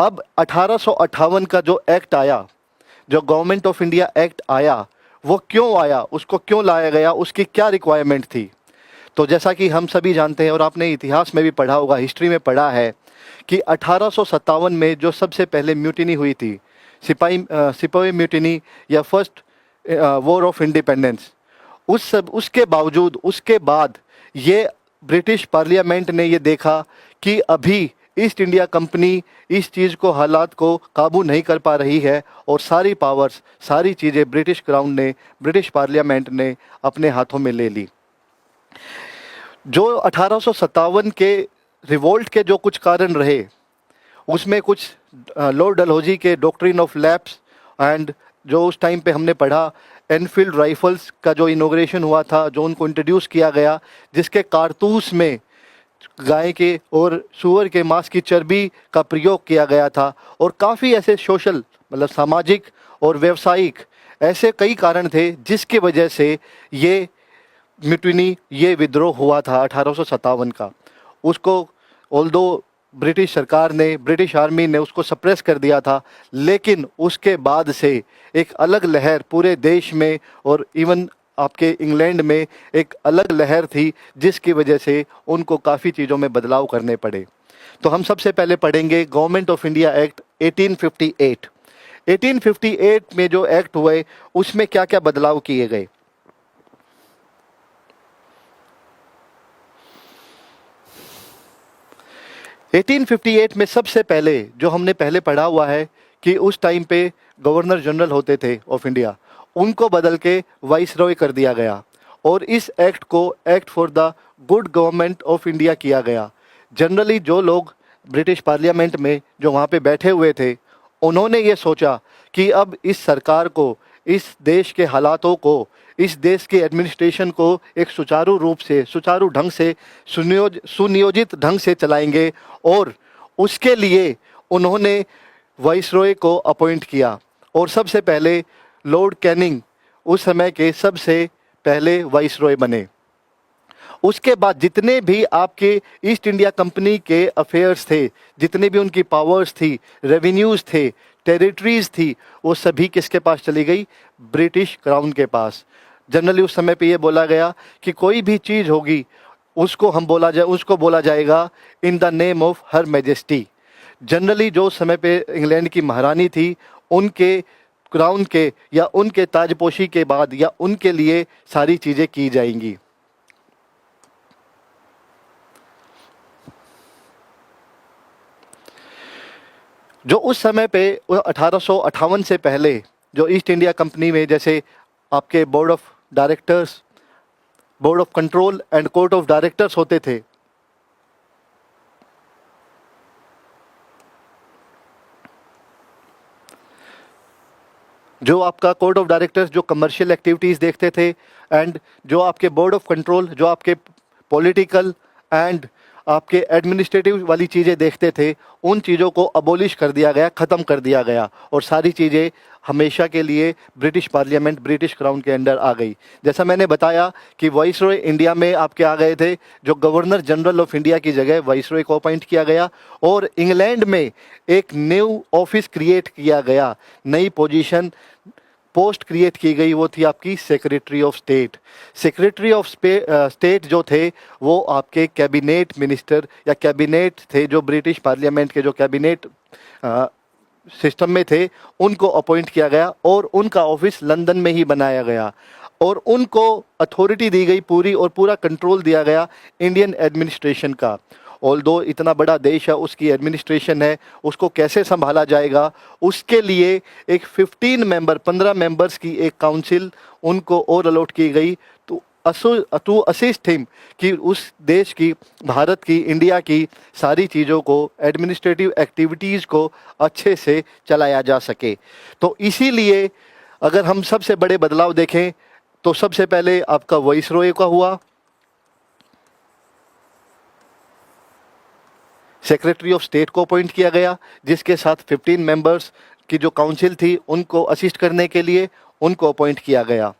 अब 1858 का जो एक्ट आया, जो गवर्नमेंट ऑफ इंडिया एक्ट आया, वो क्यों आया, उसको क्यों लाया गया, उसकी क्या रिक्वायरमेंट थी? तो जैसा कि हम सभी जानते हैं और आपने इतिहास में भी पढ़ा होगा, हिस्ट्री में पढ़ा है कि 1857 में जो सबसे पहले म्यूटिनी हुई थी, सिपाही म्यूटिनी या फर्स्ट वॉर ऑफ इंडिपेंडेंस, उसके बावजूद, उसके बाद ये ब्रिटिश पार्लियामेंट ने ये देखा कि अभी ईस्ट इंडिया कंपनी इस चीज़ को, हालात को काबू नहीं कर पा रही है और सारी पावर्स, सारी चीज़ें ब्रिटिश क्राउन ने, ब्रिटिश पार्लियामेंट ने अपने हाथों में ले ली। जो 1857 के रिवोल्ट के जो कुछ कारण रहे, उसमें कुछ लॉर्ड डलहौजी के डॉक्ट्रिन ऑफ लैप्स एंड जो उस टाइम पे हमने पढ़ा, एनफील्ड राइफल्स का जो इनॉग्रेशन हुआ था, जो उनको इंट्रोड्यूस किया गया, जिसके कारतूस में गाय के और सूअर के मांस की चर्बी का प्रयोग किया गया था, और काफ़ी ऐसे सोशल, मतलब सामाजिक और व्यवसायिक ऐसे कई कारण थे जिसकी वजह से ये म्यूटिनी, ये विद्रोह हुआ था 1857 का। उसको ऑल्दो ब्रिटिश सरकार ने, ब्रिटिश आर्मी ने उसको सप्रेस कर दिया था, लेकिन उसके बाद से एक अलग लहर पूरे देश में और इवन आपके इंग्लैंड में एक अलग लहर थी, जिसकी वजह से उनको काफ़ी चीज़ों में बदलाव करने पड़े। तो हम सबसे पहले पढ़ेंगे गवर्नमेंट ऑफ इंडिया एक्ट 1858। 1858 में जो एक्ट हुए उसमें क्या क्या बदलाव किए गए। एटीन 1858 में सबसे पहले जो हमने पहले पढ़ा हुआ है कि उस टाइम पे गवर्नर जनरल होते थे ऑफ इंडिया, उनको बदल के वाइसरॉय कर दिया गया और इस एक्ट को act for the good government of India किया गया। जनरली जो लोग ब्रिटिश पार्लियामेंट में जो वहाँ पे बैठे हुए थे, उन्होंने ये सोचा कि अब इस सरकार को, इस देश के हालातों को, इस देश के एडमिनिस्ट्रेशन को एक सुचारू रूप से, सुचारू ढंग से, सुनियोजित ढंग से चलाएंगे, और उसके लिए उन्होंने वाइसरॉय को अपॉइंट किया। और सबसे पहले लॉर्ड कैनिंग उस समय के सबसे पहले वाइसरॉय बने। उसके बाद जितने भी आपके ईस्ट इंडिया कंपनी के अफेयर्स थे, जितने भी उनकी पावर्स थी, रेवेन्यूज़ थे, टेरिटरीज थी, वो सभी किसके पास चली गई? ब्रिटिश क्राउन के पास। जनरली उस समय पे ये बोला गया कि कोई भी चीज़ होगी उसको बोला जाएगा in the name of her majesty. Generally जो समय पे इंग्लैंड की महारानी थी, उनके क्राउन के या उनके ताजपोशी के बाद या उनके लिए सारी चीज़ें की जाएंगी। जो उस समय पे 1858 से पहले जो ईस्ट इंडिया कंपनी में, जैसे आपके board of directors, board of control and court of directors होते थे, जो आपका कोर्ट ऑफ डायरेक्टर्स जो कमर्शियल एक्टिविटीज़ देखते थे, एंड जो आपके बोर्ड ऑफ कंट्रोल जो आपके पॉलिटिकल एंड आपके एडमिनिस्ट्रेटिव वाली चीज़ें देखते थे, उन चीज़ों को अबोलिश कर दिया गया, ख़त्म कर दिया गया, और सारी चीज़ें हमेशा के लिए ब्रिटिश पार्लियामेंट, ब्रिटिश क्राउन के अंडर आ गई। जैसा मैंने बताया कि वाइसरॉय इंडिया में आपके आ गए थे, जो गवर्नर जनरल ऑफ इंडिया की जगह वाइसरॉय को अपॉइंट किया गया, और इंग्लैंड में एक न्यू ऑफिस क्रिएट किया गया, नई पोजीशन, पोस्ट क्रिएट की गई, वो थी आपकी secretary of state. Secretary of state जो थे वो आपके कैबिनेट मिनिस्टर या कैबिनेट थे, जो ब्रिटिश पार्लियामेंट के जो कैबिनेट सिस्टम में थे, उनको अपॉइंट किया गया और उनका ऑफिस लंदन में ही बनाया गया, और उनको अथॉरिटी दी गई पूरी, और पूरा कंट्रोल दिया गया इंडियन एडमिनिस्ट्रेशन का। ऑल्दो इतना बड़ा देश है, उसकी एडमिनिस्ट्रेशन है, उसको कैसे संभाला जाएगा, उसके लिए एक 15 मेंबर्स की एक काउंसिल उनको और अलॉट की गई टू असिस्ट हिम कि उस देश की, भारत की, इंडिया की सारी चीज़ों को, एडमिनिस्ट्रेटिव एक्टिविटीज़ को अच्छे से चलाया जा सके। तो इसीलिए अगर हम सबसे बड़े बदलाव देखें तो सबसे पहले आपका वाइसरॉय का हुआ, सेक्रेटरी ऑफ स्टेट को अपॉइंट किया गया, जिसके साथ 15 मेंबर्स की जो काउंसिल थी उनको असिस्ट करने के लिए उनको अपॉइंट किया गया,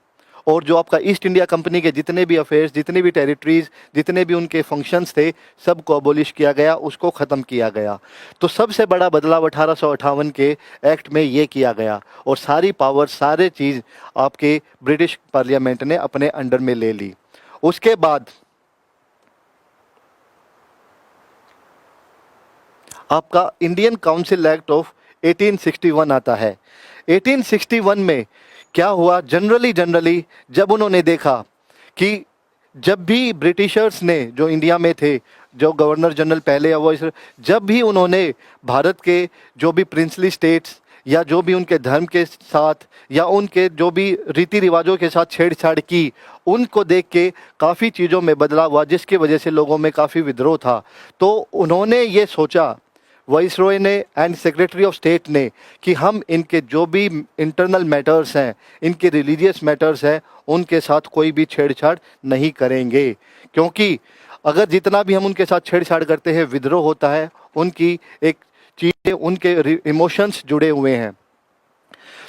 और जो आपका ईस्ट इंडिया कंपनी के जितने भी अफेयर्स, जितने भी टेरिटरीज, जितने भी उनके फंक्शंस थे, सबको अबोलिश किया गया, उसको ख़त्म किया गया। तो सबसे बड़ा बदलाव 1858 के एक्ट में ये किया गया और सारी पावर, सारे चीज़ आपके ब्रिटिश पार्लियामेंट ने अपने अंडर में ले ली। उसके बाद आपका इंडियन काउंसिल एक्ट ऑफ 1861 आता है। 1861 में क्या हुआ, जनरली जब उन्होंने देखा कि जब भी ब्रिटिशर्स ने जो इंडिया में थे, जो गवर्नर जनरल पहले वो जब भी उन्होंने भारत के जो भी प्रिंसली स्टेट्स या जो भी उनके धर्म के साथ या उनके जो भी रीति रिवाजों के साथ छेड़छाड़ की, उनको देख के काफ़ी चीज़ों में बदलाव हुआ, जिसकी वजह से लोगों में काफ़ी विद्रोह था। तो उन्होंने ये सोचा, वाइसरॉय ने एंड सेक्रेटरी ऑफ स्टेट ने, कि हम इनके जो भी इंटरनल मैटर्स हैं, इनके रिलीजियस मैटर्स हैं, उनके साथ कोई भी छेड़छाड़ नहीं करेंगे, क्योंकि अगर जितना भी हम उनके साथ छेड़छाड़ करते हैं, विद्रोह होता है, उनकी एक चीज़ें, उनके इमोशंस जुड़े हुए हैं।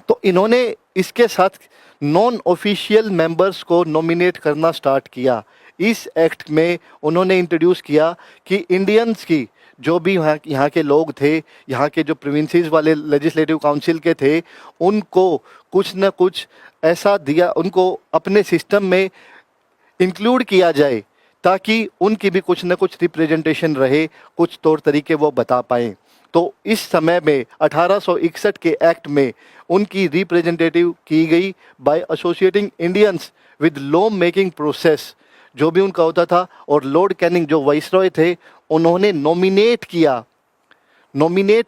तो इन्होंने इसके साथ नॉन ऑफिशियल मेंबर्स को नॉमिनेट करना स्टार्ट किया। इस एक्ट में उन्होंने इंट्रोड्यूस किया कि इंडियंस की जो भी यहाँ के लोग थे, यहाँ के जो प्रोविंसेस वाले लेजिस्लेटिव काउंसिल के थे, उनको कुछ न कुछ ऐसा दिया, उनको अपने सिस्टम में इंक्लूड किया जाए, ताकि उनकी भी कुछ न कुछ रिप्रेजेंटेशन रहे, कुछ तौर तरीके वो बता पाएँ। तो इस समय में 1861 के एक्ट में उनकी रिप्रेजेंटेटिव की गई by associating Indians with law making process, जो भी उनका होता था। और लॉर्ड कैनिंग जो वाइसरॉय थे, उन्होंने नॉमिनेट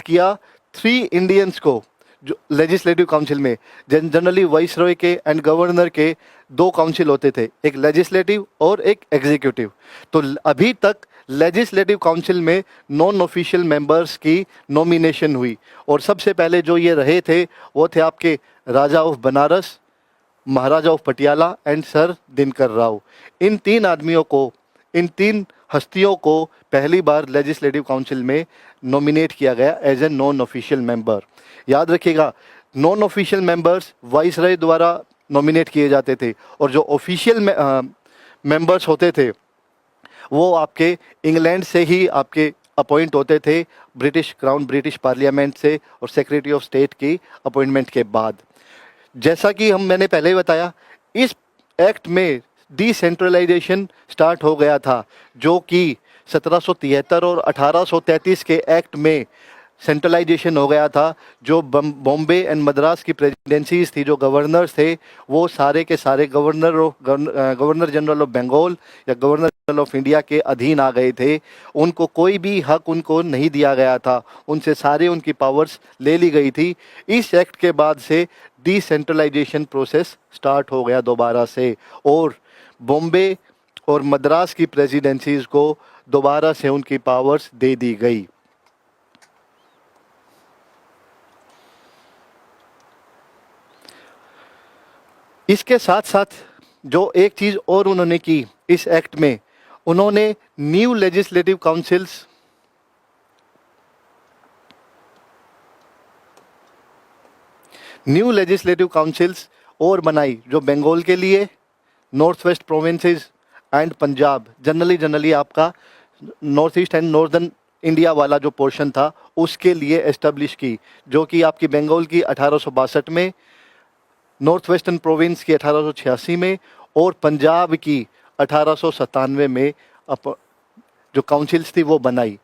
किया 3 इंडियंस को जो लेजिस्लेटिव काउंसिल में। जनरली वाइसरॉय के एंड गवर्नर के 2 काउंसिल होते थे, एक लेजिस्लेटिव और एक एग्जीक्यूटिव। तो अभी तक लेजिस्लेटिव काउंसिल में नॉन ऑफिशियल मेंबर्स की नॉमिनेशन हुई, और सबसे पहले जो ये रहे थे वो थे आपके Raja of Banaras, Maharaja of Patiala and sir Dinkar Rao. इन 3 आदमियों को, इन 3 हस्तियों को पहली बार लेजिस्लेटिव काउंसिल में नॉमिनेट किया गया as a non official member. याद रखिएगा, नॉन ऑफिशियल मेंबर्स वाइसरॉय द्वारा नॉमिनेट किए जाते थे, और जो ऑफिशियल मेंबर्स होते थे वो आपके इंग्लैंड से ही आपके अपॉइंट होते थे, ब्रिटिश पार्लियामेंट से और सेक्रेटरी ऑफ स्टेट की अपॉइंटमेंट के बाद। जैसा कि मैंने पहले ही बताया, इस एक्ट में डिसेंट्रलाइजेशन स्टार्ट हो गया था, जो कि 1773 और 1833 के एक्ट में सेंट्रलाइजेशन हो गया था। जो बॉम्बे एंड मद्रास की प्रेसिडेंसीज थी, जो गवर्नर्स थे, वो सारे के सारे गवर्नर जनरल ऑफ बंगाल या गवर्नर जनरल ऑफ इंडिया के अधीन आ गए थे। उनको कोई भी हक उनको नहीं दिया गया था, उनसे सारे उनकी पावर्स ले ली गई थी। इस एक्ट के बाद से डिसेंट्रलाइजेशन प्रोसेस स्टार्ट हो गया दोबारा से, और बॉम्बे और मद्रास की प्रेसिडेंसीज को दोबारा से उनकी पावर्स दे दी गई। इसके साथ साथ जो एक चीज़ और उन्होंने की इस एक्ट में, उन्होंने न्यू लेजिस्लेटिव काउंसिल्स और बनाई, जो बंगाल के लिए, north west provinces and Punjab, generally आपका north east and northern India वाला जो पोर्शन था, उसके लिए एस्टेब्लिश की, जो कि आपकी बंगाल की 1862 में, नॉर्थ वेस्टर्न प्रोविंस की 1886 में और पंजाब की 1897 में जो काउंसिल्स थी वो बनाई।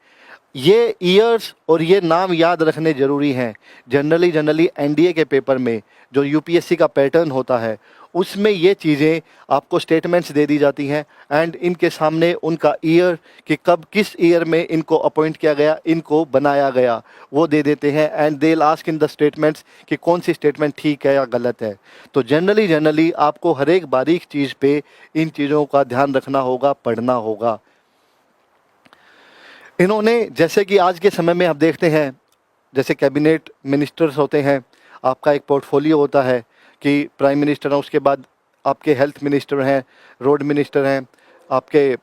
ये ईयर्स और ये नाम याद रखने ज़रूरी हैं। जनरली एनडीए के पेपर में जो यूपीएससी का पैटर्न होता है, उसमें ये चीज़ें आपको स्टेटमेंट्स दे दी जाती हैं, एंड इनके सामने उनका ईयर कि कब किस ईयर में इनको अपॉइंट किया गया, इनको बनाया गया, वो दे देते हैं। And they will ask in the statements कि कौन सी स्टेटमेंट ठीक है या गलत है। तो जनरली आपको हर एक बारीक चीज़ पे इन चीज़ों का ध्यान रखना होगा, पढ़ना होगा। इन्होंने, जैसे कि आज के समय में आप देखते हैं, जैसे कैबिनेट मिनिस्टर्स होते हैं, आपका एक पोर्टफोलियो होता है कि प्राइम मिनिस्टर हैं, उसके बाद आपके हेल्थ मिनिस्टर हैं, रोड मिनिस्टर हैं, आपके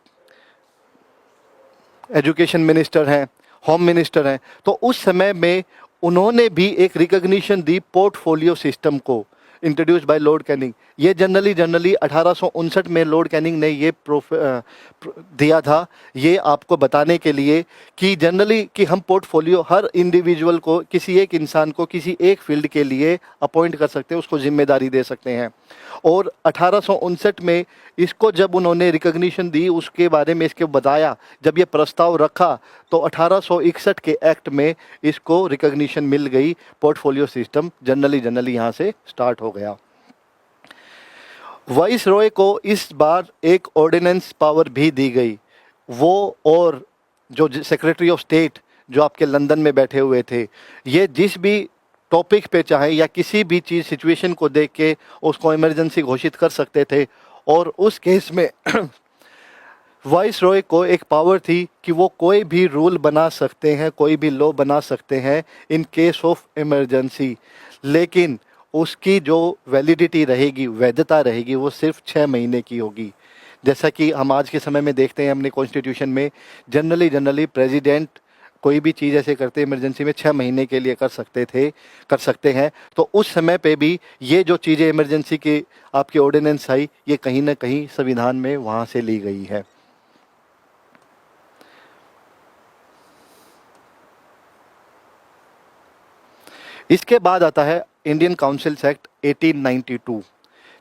एजुकेशन मिनिस्टर हैं, होम मिनिस्टर हैं। तो उस समय में उन्होंने भी एक रिकग्निशन दी पोर्टफोलियो सिस्टम को, इंट्रोड्यूस्ड बाय लॉर्ड कैनिंग। ये जनरली 1859 में लॉर्ड कैनिंग ने ये दिया था, ये आपको बताने के लिए कि जनरली कि हम पोर्टफोलियो हर इंडिविजुअल को, किसी एक इंसान को किसी एक फील्ड के लिए अपॉइंट कर सकते हैं, उसको जिम्मेदारी दे सकते हैं। और 1859 में इसको जब उन्होंने रिकॉग्निशन दी, उसके बारे में इसके बताया, जब ये प्रस्ताव रखा तो 1861 के एक्ट में इसको रिकॉग्निशन मिल गई। पोर्टफोलियो सिस्टम जनरली यहाँ से स्टार्ट हो गया। वाइस रॉय को इस बार एक ऑर्डिनेंस पावर भी दी गई, वो और जो सेक्रेटरी ऑफ स्टेट जो आपके लंदन में बैठे हुए थे, ये जिस भी टॉपिक पे चाहे या किसी भी चीज़ सिचुएशन को देख के उसको इमरजेंसी घोषित कर सकते थे। और उस केस में वाइस रॉय को एक पावर थी कि वो कोई भी रूल बना सकते हैं, कोई भी लॉ बना सकते हैं इन केस ऑफ इमरजेंसी, लेकिन उसकी जो वैलिडिटी रहेगी, वैधता रहेगी, वो सिर्फ 6 महीने की होगी। जैसा कि हम आज के समय में देखते हैं अपने कॉन्स्टिट्यूशन में, जनरली प्रेसिडेंट कोई भी चीज़ ऐसे करते इमरजेंसी में 6 महीने के लिए कर सकते हैं। तो उस समय पे भी ये जो चीज़ें इमरजेंसी की आपकी ऑर्डिनेंस आई, ये कहीं ना कहीं संविधान में वहाँ से ली गई है। इसके बाद आता है इंडियन काउंसिल्स एक्ट 1892।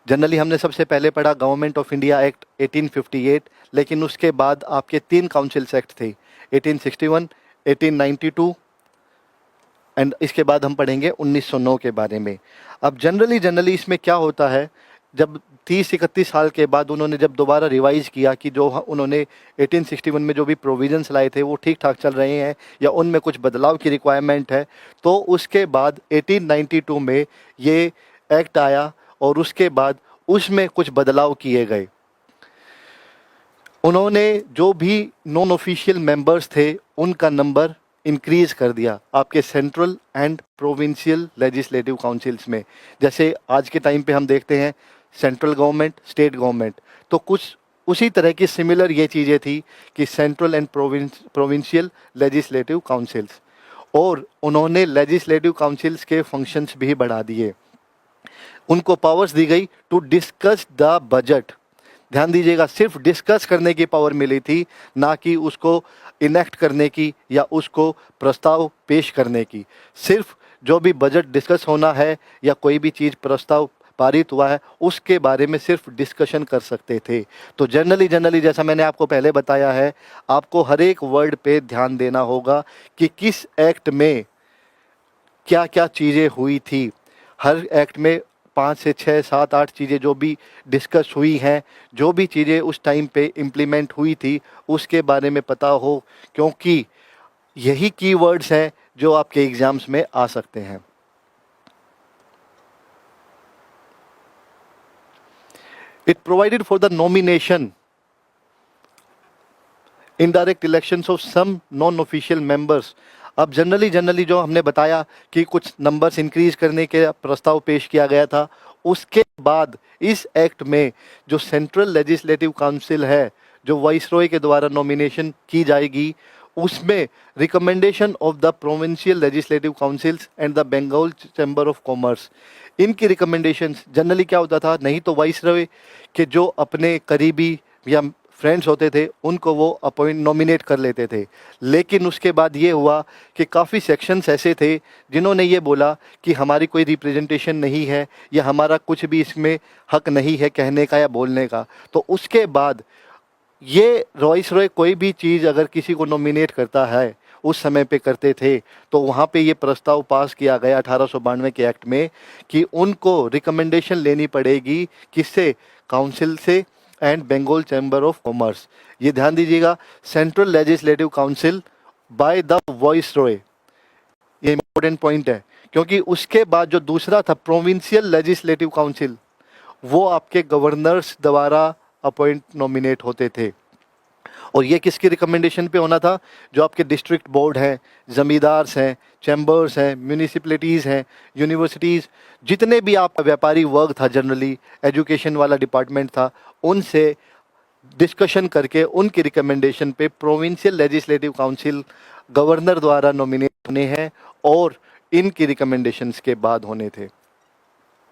जनरली हमने सबसे पहले पढ़ा गवर्नमेंट ऑफ इंडिया एक्ट 1858, लेकिन उसके बाद आपके 3 काउंसिल्स एक्ट थे, 1861, 1892 एंड इसके बाद हम पढ़ेंगे 1909 के बारे में। अब जनरली इसमें क्या होता है, जब 30-31 साल के बाद उन्होंने जब दोबारा रिवाइज किया कि जो उन्होंने 1861 में जो भी प्रोविजंस लाए थे वो ठीक ठाक चल रहे हैं या उनमें कुछ बदलाव की रिक्वायरमेंट है, तो उसके बाद 1892 में ये एक्ट आया और उसके बाद उसमें कुछ बदलाव किए गए। उन्होंने जो भी नॉन ऑफिशियल मेंबर्स थे उनका नंबर इंक्रीज कर दिया आपके central and provincial legislative councils में। जैसे आज के टाइम पे हम देखते हैं सेंट्रल गवर्नमेंट, स्टेट गवर्नमेंट, तो कुछ उसी तरह की सिमिलर ये चीज़ें थी कि central and provincial legislative councils. और उन्होंने लेजिस्लेटिव काउंसिल्स के फंक्शंस भी बढ़ा दिए, उनको पावर्स दी गई टू डिस्कस द बजट। ध्यान दीजिएगा, सिर्फ डिस्कस करने की पावर मिली थी, ना कि उसको इनेक्ट करने की या उसको प्रस्ताव पेश करने की। सिर्फ जो भी बजट डिस्कस होना है या कोई भी चीज़ प्रस्ताव पारित हुआ है उसके बारे में सिर्फ डिस्कशन कर सकते थे। तो जनरली जैसा मैंने आपको पहले बताया है, आपको हर एक वर्ड पे ध्यान देना होगा कि किस एक्ट में क्या क्या चीज़ें हुई थी। हर एक्ट में 5 से 6, 7, 8 चीज़ें जो भी डिस्कस हुई हैं, जो भी चीज़ें उस टाइम पे इम्प्लीमेंट हुई थी उसके बारे में पता हो, क्योंकि यही कीवर्ड्स हैं जो आपके एग्जाम्स में आ सकते हैं। It provided for the nomination, indirect elections of some non-official members। अब जनरली जो हमने बताया कि कुछ नंबर्स इंक्रीज करने के प्रस्ताव पेश किया गया था, उसके बाद इस एक्ट में जो सेंट्रल लेजिस्लेटिव काउंसिल है, जो वाइसरॉय के द्वारा नॉमिनेशन की जाएगी, उसमें recommendation of the provincial legislative councils and the Bengal chamber of commerce, इनकी रिकमेंडेशंस जनरली क्या होता था, नहीं तो वाइसरॉय के जो अपने करीबी या फ्रेंड्स होते थे उनको वो नॉमिनेट कर लेते थे। लेकिन उसके बाद ये हुआ कि काफ़ी सेक्शंस ऐसे थे जिन्होंने ये बोला कि हमारी कोई रिप्रेजेंटेशन नहीं है या हमारा कुछ भी इसमें हक नहीं है कहने का या बोलने का। तो उसके बाद ये वाइसरॉय कोई भी चीज़ अगर किसी को नॉमिनेट करता है, उस समय पे करते थे, तो वहाँ पे ये प्रस्ताव पास किया गया 1892 के एक्ट में कि उनको रिकमेंडेशन लेनी पड़ेगी, किससे, काउंसिल से and Bengal chamber of commerce. ये ध्यान दीजिएगा, central legislative council by the viceroy, ये इंपॉर्टेंट पॉइंट है, क्योंकि उसके बाद जो दूसरा था प्रोविंशियल लेजिस्लेटिव काउंसिल, वो आपके गवर्नर्स द्वारा अपॉइंट नॉमिनेट होते थे। और ये किसकी रिकमेंडेशन पे होना था, जो आपके डिस्ट्रिक्ट बोर्ड हैं, ज़मींदार्स हैं, चैम्बर्स हैं, म्यूनिसिपैलिटीज़ हैं, यूनिवर्सिटीज़, जितने भी आप व्यापारी वर्ग था, जनरली एजुकेशन वाला डिपार्टमेंट था, उनसे डिस्कशन करके उनकी रिकमेंडेशन पे प्रोविंशियल लेजिस्लेटिव काउंसिल गवर्नर द्वारा नॉमिनेट होने हैं और इनकी रिकमेंडेशंस के बाद होने थे।